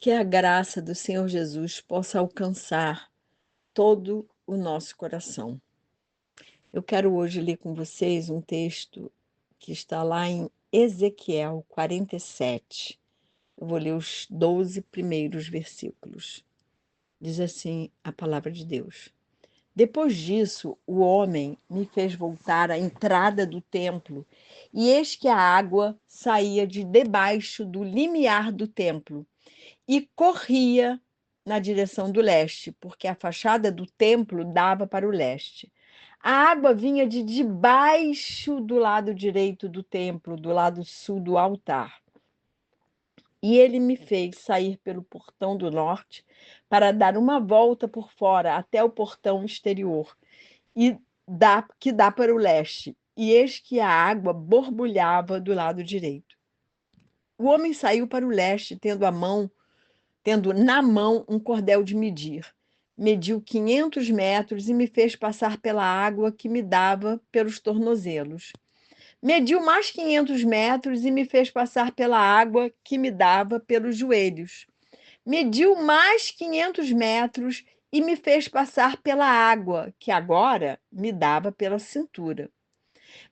Que a graça do Senhor Jesus possa alcançar todo o nosso coração. Eu quero hoje ler com vocês um texto que está lá em Ezequiel 47. Eu vou ler os 12 primeiros versículos. Diz assim a palavra de Deus. Depois disso, o homem me fez voltar à entrada do templo, e eis que a água saía de debaixo do limiar do templo e corria na direção do leste, porque a fachada do templo dava para o leste. A água vinha de debaixo do lado direito do templo, do lado sul do altar. E ele me fez sair pelo portão do norte para dar uma volta por fora até o portão exterior, que dá para o leste. E eis que a água borbulhava do lado direito. O homem saiu para o leste, tendo na mão um cordel de medir. Mediu 500 metros e me fez passar pela água que me dava pelos tornozelos. Mediu mais 500 metros e me fez passar pela água que me dava pelos joelhos. Mediu mais 500 metros e me fez passar pela água que agora me dava pela cintura.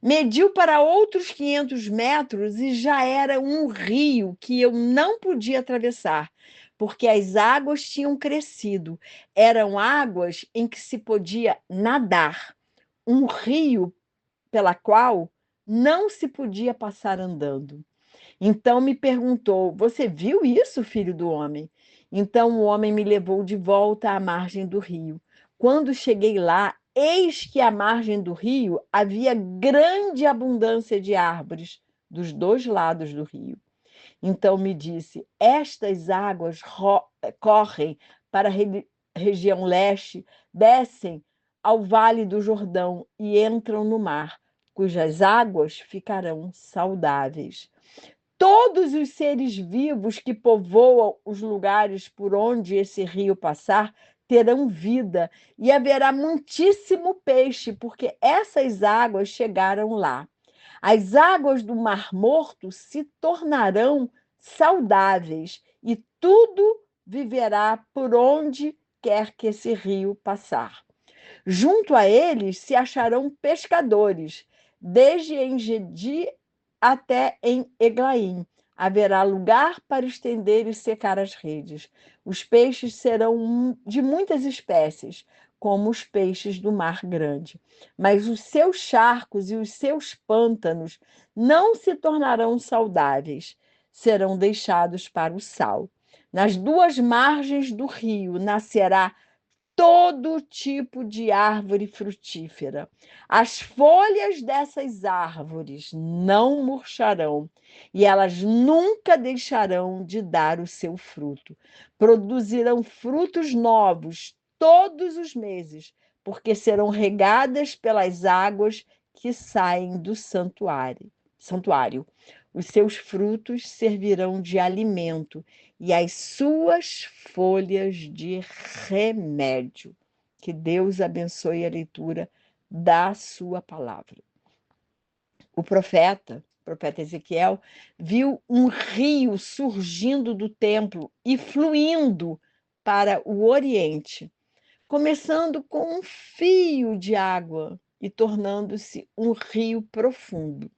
Mediu para outros 500 metros e já era um rio que eu não podia atravessar, porque as águas tinham crescido. Eram águas em que se podia nadar, um rio pela qual não se podia passar andando. Então me perguntou: Você viu isso, filho do homem? Então o homem me levou de volta à margem do rio. Quando cheguei lá, eis que à margem do rio havia grande abundância de árvores dos dois lados do rio. Então me disse: Estas águas correm para a região leste, descem ao vale do Jordão e entram no mar, cujas águas ficarão saudáveis. Todos os seres vivos que povoam os lugares por onde esse rio passar terão vida, e haverá muitíssimo peixe, porque essas águas chegaram lá. As águas do Mar Morto se tornarão saudáveis, e tudo viverá por onde quer que esse rio passar. Junto a eles se acharão pescadores, desde Engedi até em Eglaim. Haverá lugar para estender e secar as redes. Os peixes serão de muitas espécies, como os peixes do mar grande. Mas os seus charcos e os seus pântanos não se tornarão saudáveis, serão deixados para o sal. Nas duas margens do rio nascerá todo tipo de árvore frutífera. As folhas dessas árvores não murcharão e elas nunca deixarão de dar o seu fruto. Produzirão frutos novos todos os meses, porque serão regadas pelas águas que saem do santuário. Os seus frutos servirão de alimento e as suas folhas de remédio. Que Deus abençoe a leitura da sua palavra. O profeta Ezequiel, viu um rio surgindo do templo e fluindo para o oriente, começando com um fio de água e tornando-se um rio profundo.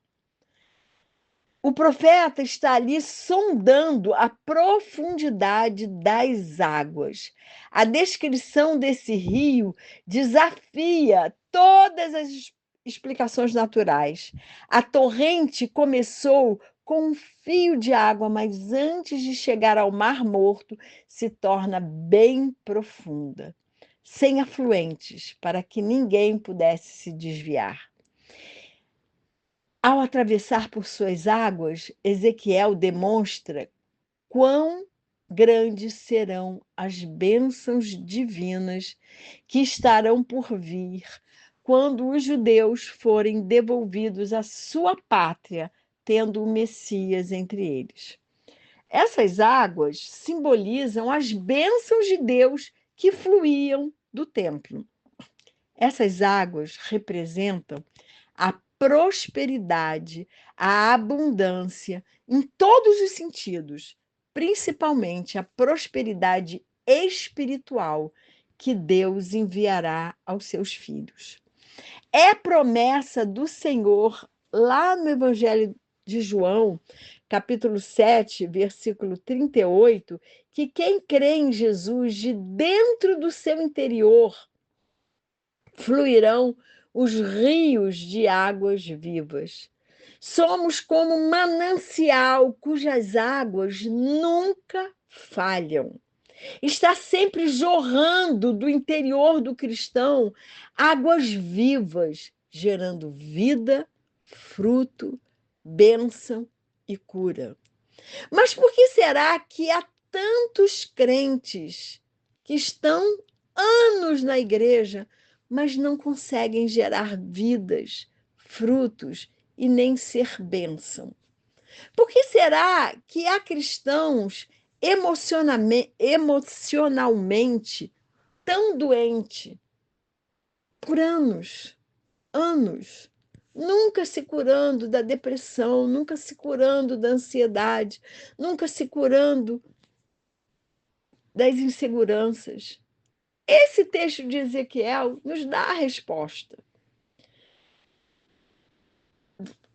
O profeta está ali sondando a profundidade das águas. A descrição desse rio desafia todas as explicações naturais. A torrente começou com um fio de água, mas antes de chegar ao Mar Morto, se torna bem profunda, sem afluentes, para que ninguém pudesse se desviar. Ao atravessar por suas águas, Ezequiel demonstra quão grandes serão as bênçãos divinas que estarão por vir quando os judeus forem devolvidos à sua pátria, tendo o Messias entre eles. Essas águas simbolizam as bênçãos de Deus que fluíam do templo. Essas águas representam a prosperidade, a abundância em todos os sentidos, principalmente a prosperidade espiritual que Deus enviará aos seus filhos. É promessa do Senhor lá no Evangelho de João, capítulo 7, versículo 38, que quem crê em Jesus, de dentro do seu interior, fluirão os rios de águas vivas. Somos como um manancial cujas águas nunca falham. Está sempre jorrando do interior do cristão águas vivas, gerando vida, fruto, bênção e cura. Mas por que será que há tantos crentes que estão anos na igreja, mas não conseguem gerar vidas, frutos e nem ser bênção? Por que será que há cristãos emocionalmente tão doentes por anos, anos, nunca se curando da depressão, nunca se curando da ansiedade, nunca se curando das inseguranças? Esse texto de Ezequiel nos dá a resposta.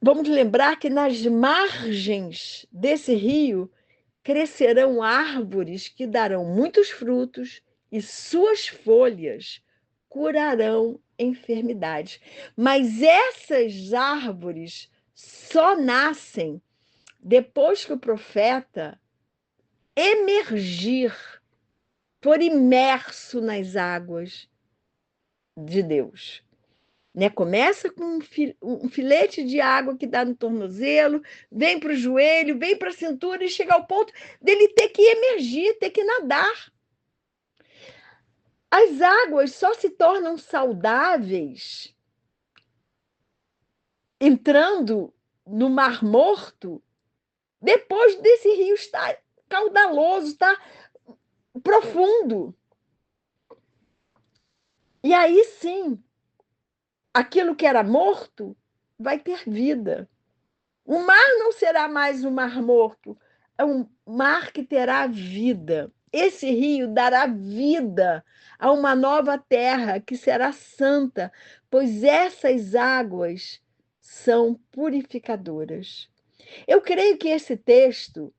Vamos lembrar que nas margens desse rio crescerão árvores que darão muitos frutos e suas folhas curarão enfermidades. Mas essas árvores só nascem depois que o profeta emergir, for imerso nas águas de Deus. Né? Começa com um filete de água que dá no tornozelo, vem para o joelho, vem para a cintura e chega ao ponto dele ter que emergir, ter que nadar. As águas só se tornam saudáveis entrando no Mar Morto depois desse rio estar caudaloso, estar profundo. E aí sim, aquilo que era morto vai ter vida. O mar não será mais um mar morto, é um mar que terá vida. Esse rio dará vida a uma nova terra que será santa, pois essas águas são purificadoras. Eu creio que esse texto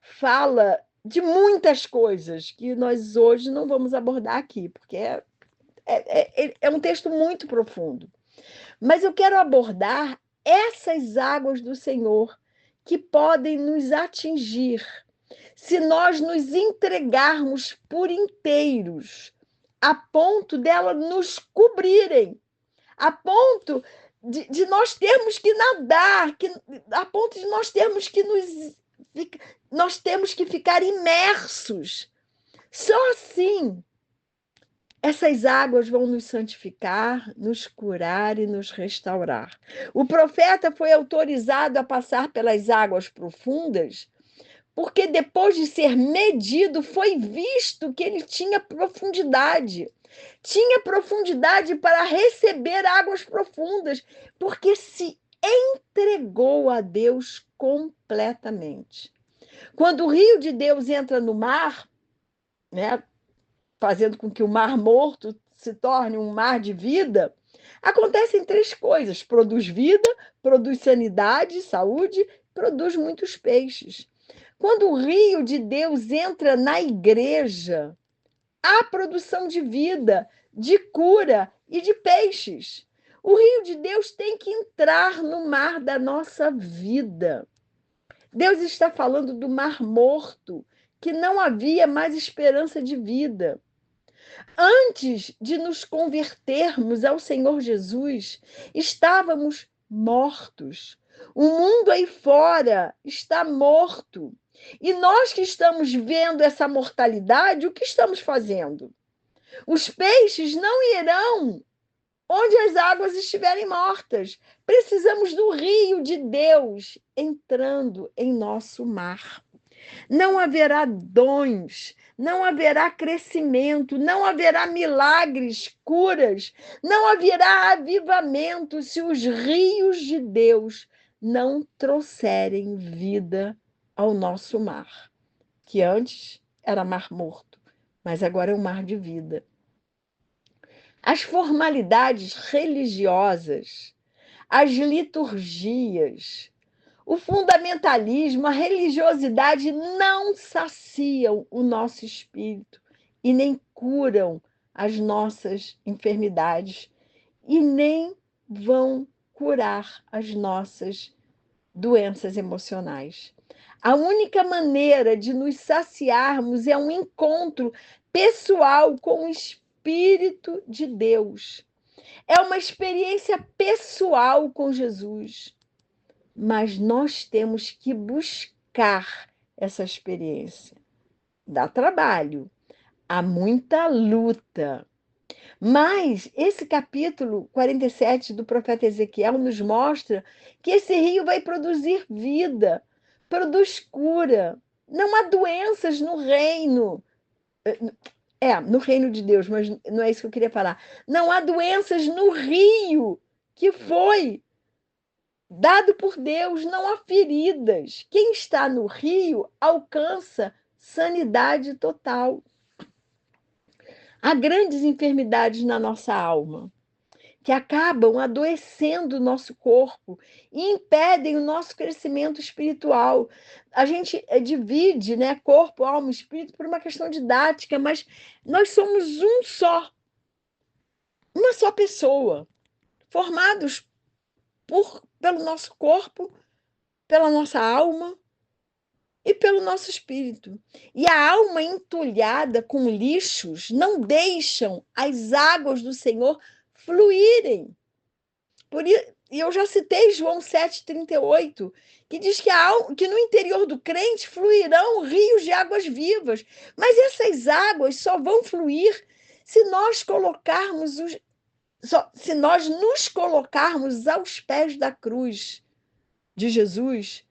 fala de muitas coisas que nós hoje não vamos abordar aqui, porque é um texto muito profundo. Mas eu quero abordar essas águas do Senhor que podem nos atingir se nós nos entregarmos por inteiros, a ponto dela nos cobrirem, a ponto de nós termos que nadar, a ponto de nós termos que nós temos que ficar imersos. Só assim essas águas vão nos santificar, nos curar e nos restaurar. O profeta foi autorizado a passar pelas águas profundas, porque depois de ser medido, foi visto que ele tinha profundidade. Tinha profundidade para receber águas profundas, porque se entregou a Deus completamente. Quando o rio de Deus entra no mar, né, fazendo com que o mar morto se torne um mar de vida, acontecem três coisas: produz vida, produz sanidade, saúde, produz muitos peixes. Quando o rio de Deus entra na igreja, há produção de vida, de cura e de peixes. O rio de Deus tem que entrar no mar da nossa vida. Deus está falando do mar morto, que não havia mais esperança de vida. Antes de nos convertermos ao Senhor Jesus, estávamos mortos. O mundo aí fora está morto. E nós que estamos vendo essa mortalidade, o que estamos fazendo? Os peixes não irão onde as águas estiverem mortas. Precisamos do rio de Deus entrando em nosso mar. Não haverá dons, não haverá crescimento, não haverá milagres, curas, não haverá avivamento se os rios de Deus não trouxerem vida ao nosso mar. que antes era mar morto, mas agora é um mar de vida. As formalidades religiosas, as liturgias, o fundamentalismo, a religiosidade não saciam o nosso espírito e nem curam as nossas enfermidades e nem vão curar as nossas doenças emocionais. A única maneira de nos saciarmos é um encontro pessoal com o Espírito de Deus. É uma experiência pessoal com Jesus. Mas nós temos que buscar essa experiência. Dá trabalho, há muita luta. Mas esse capítulo 47 do profeta Ezequiel nos mostra que esse rio vai produzir vida, produz cura. Não há doenças no reino. No reino de Deus, mas não é isso que eu queria falar. Não há doenças no rio que foi dado por Deus, não há feridas. Quem está no rio alcança sanidade total. Há grandes enfermidades na nossa alma que acabam adoecendo o nosso corpo e impedem o nosso crescimento espiritual. A gente divide, né, corpo, alma, espírito por uma questão didática, mas nós somos uma só pessoa, formados pelo nosso corpo, pela nossa alma e pelo nosso espírito. E a alma entulhada com lixos não deixam as águas do Senhor fluírem. E eu já citei João 7,38, que diz que no interior do crente fluirão rios de águas vivas. Mas essas águas só vão fluir se nós se nós nos colocarmos aos pés da cruz de Jesus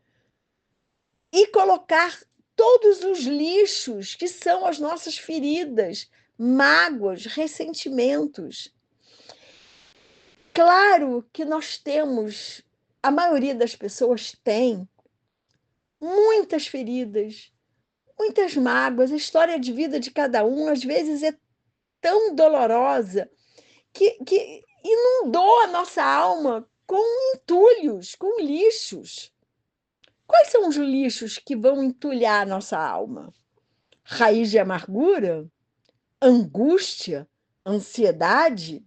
e colocar todos os lixos que são as nossas feridas, mágoas, ressentimentos. Claro que nós temos, a maioria das pessoas tem muitas feridas, muitas mágoas. A história de vida de cada um, às vezes, é tão dolorosa que inundou a nossa alma com entulhos, com lixos. Quais são os lixos que vão entulhar a nossa alma? Raiz de amargura? Angústia? Ansiedade?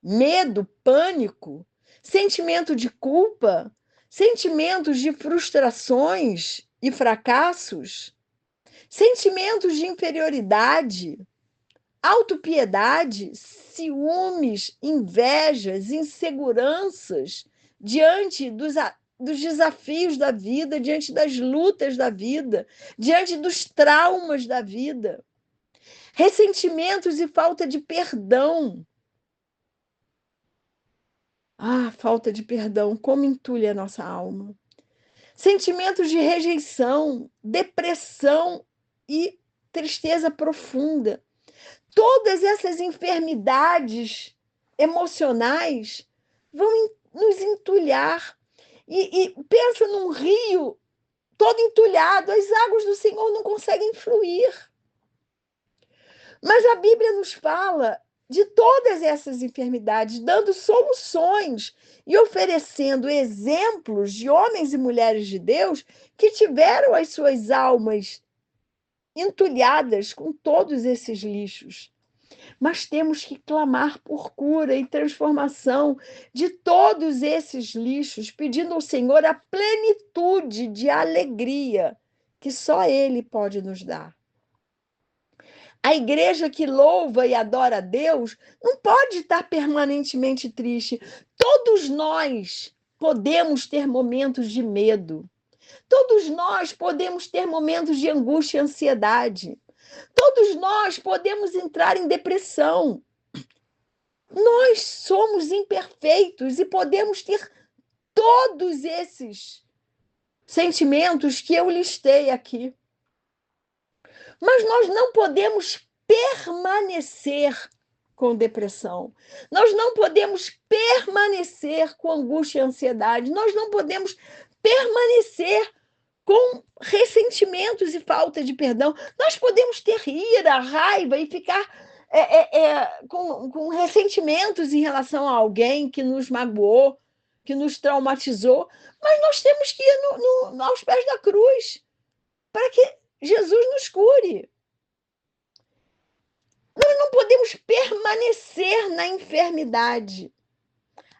Medo? Pânico? Sentimento de culpa? Sentimentos de frustrações e fracassos? Sentimentos de inferioridade? Autopiedade? Ciúmes? Invejas? Inseguranças diante dos desafios da vida, diante das lutas da vida, diante dos traumas da vida, ressentimentos e falta de perdão. Falta de perdão, como entulha a nossa alma. Sentimentos de rejeição, depressão e tristeza profunda. Todas essas enfermidades emocionais vão nos entulhar. E pensa num rio todo entulhado, as águas do Senhor não conseguem fluir. Mas a Bíblia nos fala de todas essas enfermidades, dando soluções e oferecendo exemplos de homens e mulheres de Deus que tiveram as suas almas entulhadas com todos esses lixos. Mas temos que clamar por cura e transformação de todos esses lixos, pedindo ao Senhor a plenitude de alegria que só Ele pode nos dar. A igreja que louva e adora a Deus não pode estar permanentemente triste. Todos nós podemos ter momentos de medo. Todos nós podemos ter momentos de angústia e ansiedade. Todos nós podemos entrar em depressão. Nós somos imperfeitos e podemos ter todos esses sentimentos que eu listei aqui. Mas nós não podemos permanecer com depressão. Nós não podemos permanecer com angústia e ansiedade. Nós não podemos permanecer com ressentimentos e falta de perdão. Nós podemos ter ira, raiva e ficar com ressentimentos em relação a alguém que nos magoou, que nos traumatizou, mas nós temos que ir aos pés da cruz para que Jesus nos cure. Nós não podemos permanecer na enfermidade.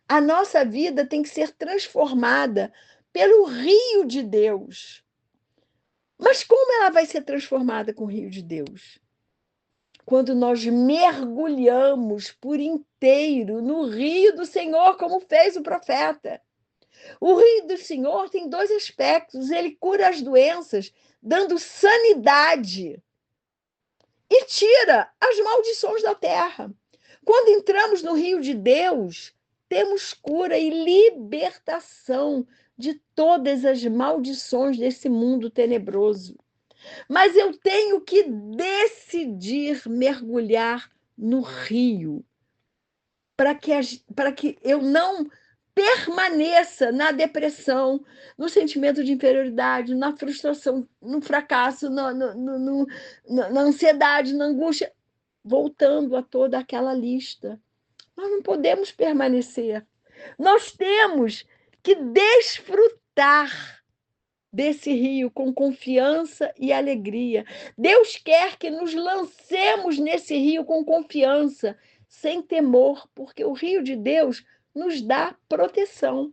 A nossa vida tem que ser transformada pelo rio de Deus. Mas como ela vai ser transformada com o rio de Deus? Quando nós mergulhamos por inteiro no rio do Senhor, como fez o profeta. O rio do Senhor tem dois aspectos. Ele cura as doenças, dando sanidade, e tira as maldições da terra. Quando entramos no rio de Deus, temos cura e libertação de todas as maldições desse mundo tenebroso. Mas eu tenho que decidir mergulhar no rio para que eu não permaneça na depressão, no sentimento de inferioridade, na frustração, no fracasso, na ansiedade, na angústia, voltando a toda aquela lista. Nós não podemos permanecer. Nós temos que desfrutar desse rio com confiança e alegria. Deus quer que nos lancemos nesse rio com confiança, sem temor, porque o rio de Deus nos dá proteção.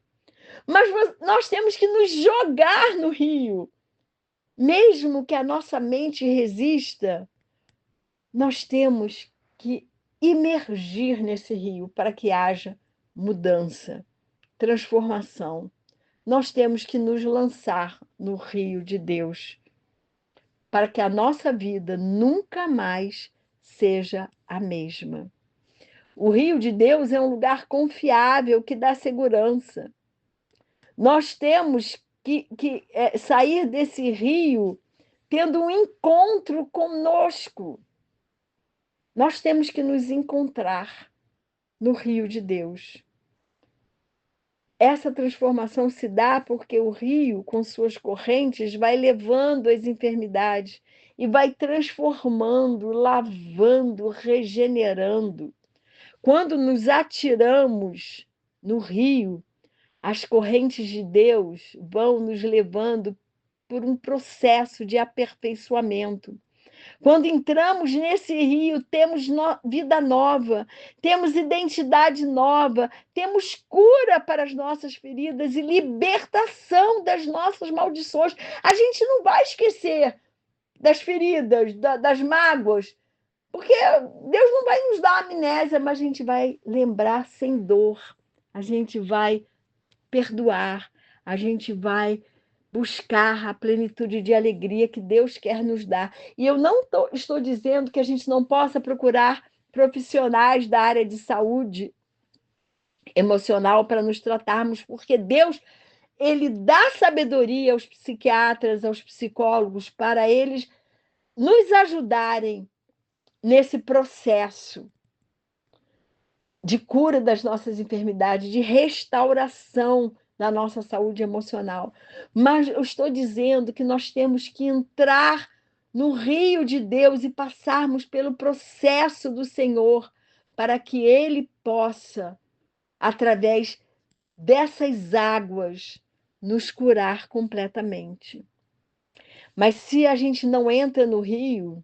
Mas nós temos que nos jogar no rio. Mesmo que a nossa mente resista, nós temos que imergir nesse rio para que haja mudança, transformação. Nós temos que nos lançar no rio de Deus para que a nossa vida nunca mais seja a mesma. O rio de Deus é um lugar confiável que dá segurança. Nós temos que sair desse rio tendo um encontro conosco. Nós temos que nos encontrar no rio de Deus. Essa transformação se dá porque o rio, com suas correntes, vai levando as enfermidades e vai transformando, lavando, regenerando. Quando nos atiramos no rio, as correntes de Deus vão nos levando por um processo de aperfeiçoamento. Quando entramos nesse rio, temos vida nova, temos identidade nova, temos cura para as nossas feridas e libertação das nossas maldições. A gente não vai esquecer das feridas, das mágoas, porque Deus não vai nos dar amnésia, mas a gente vai lembrar sem dor, a gente vai perdoar, a gente vai buscar a plenitude de alegria que Deus quer nos dar. E eu não estou dizendo que a gente não possa procurar profissionais da área de saúde emocional para nos tratarmos, porque Deus, ele dá sabedoria aos psiquiatras, aos psicólogos, para eles nos ajudarem nesse processo de cura das nossas enfermidades, de restauração da nossa saúde emocional. Mas eu estou dizendo que nós temos que entrar no rio de Deus e passarmos pelo processo do Senhor para que Ele possa, através dessas águas, nos curar completamente. Mas se a gente não entra no rio,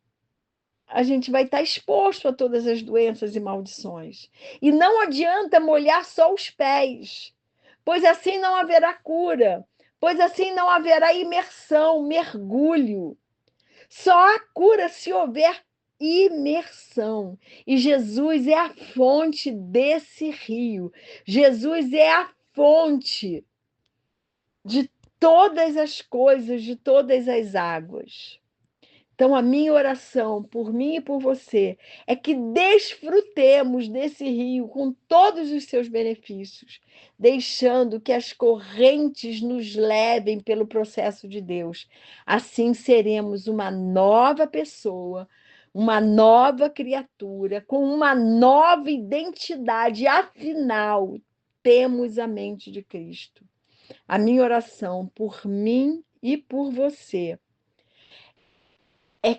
a gente vai estar exposto a todas as doenças e maldições. E não adianta molhar só os pés, pois assim não haverá cura, pois assim não haverá imersão, mergulho. Só há cura se houver imersão. E Jesus é a fonte desse rio. Jesus é a fonte de todas as coisas, de todas as águas. Então, a minha oração por mim e por você é que desfrutemos desse rio com todos os seus benefícios, deixando que as correntes nos levem pelo processo de Deus. Assim seremos uma nova pessoa, uma nova criatura, com uma nova identidade. Afinal, temos a mente de Cristo. A minha oração por mim e por você, é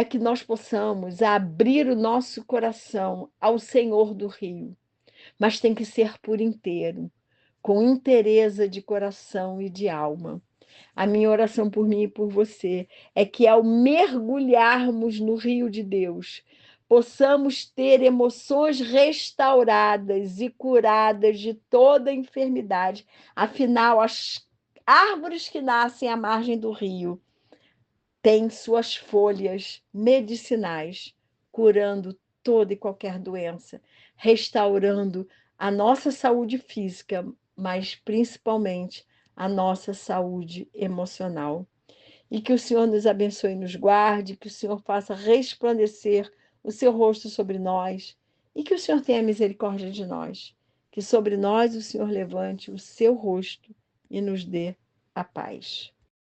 que nós possamos abrir o nosso coração ao Senhor do Rio, mas tem que ser por inteiro, com inteireza de coração e de alma. A minha oração por mim e por você é que, ao mergulharmos no rio de Deus, possamos ter emoções restauradas e curadas de toda enfermidade. Afinal, as árvores que nascem à margem do rio têm suas folhas medicinais, curando toda e qualquer doença, restaurando a nossa saúde física, mas principalmente a nossa saúde emocional. E que o Senhor nos abençoe e nos guarde, que o Senhor faça resplandecer o seu rosto sobre nós e que o Senhor tenha misericórdia de nós. Que sobre nós o Senhor levante o seu rosto e nos dê a paz.